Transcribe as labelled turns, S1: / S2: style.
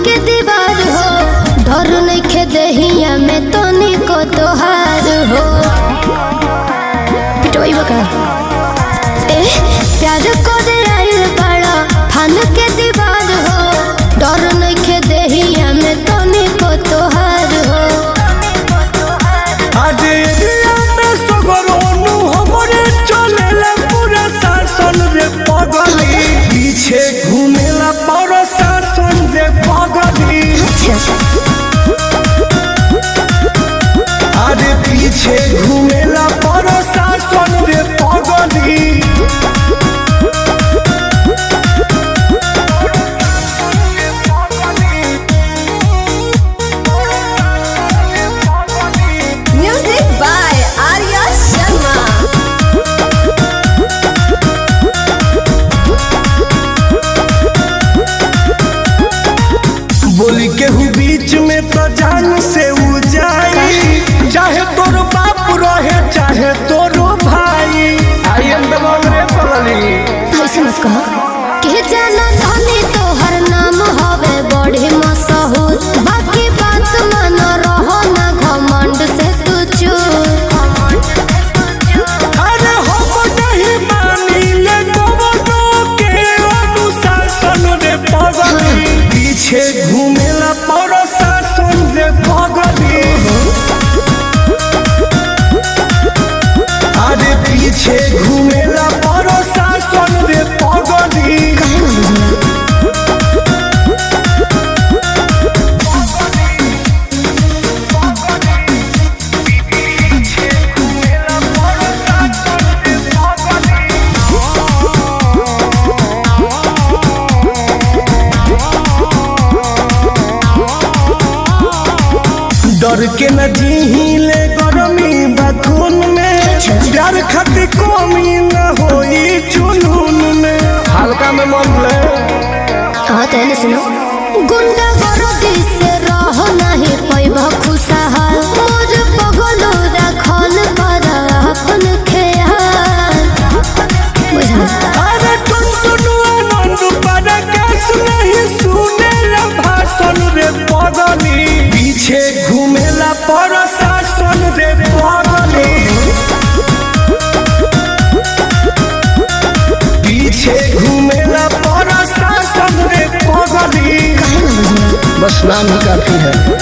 S1: के दीवार हो, डर नहीं खे दहिया में तो निको तोहार हो। पिटवाई बका प्यार को दे आइल बड़ा फान के दीवार हो, डर नहीं खे दहिया में तो निको तोहार हो।
S2: आजे दिया में सगरोनु हमरे चलेला पूरा शासन रे पगली, पीछे घूमेला पूरा शासन रे पगली। आजे पीछे घूमेला पूरा शासन रे पगली।
S1: Music by Arya Sharma.
S2: बोली केहू बीच में तो जान से उ जाई, चाहे तोर बाप रहे चाहे तोर भाई। आई एम द रे पगली।
S1: ऐसे मत कहो कि जाना धनी तोहर नाम हवे बड़ी मशहूर, बाकी बात मान रहो ना घमंड से तू चूर।
S2: अरे हम नहीं मानी ले गोवनो के अनुशासन रे पगली, पीछे घूमेला पूरा शासन रे पगली। अरे पीछे घूमेला पूरा शासन रे पगली। डर के न जीले गरमी बखून में, डर खती कमी न होई जुनून में। हल्का में मन ले
S1: हाँ तो सुनो, गुंडा गरदी से रह नहीं पैबा खुशहाल, मोर पगलो रखल कर अपन ख्याल। बुझल
S2: अरे टुनटुनु आनंद पर कैस नहीं सुने ला भाषण रे पगली, पीछे घूमेला पर शासन रे पगली। पीछे घूमेला पर शासन रे पगली। बस नाम ही काफी है।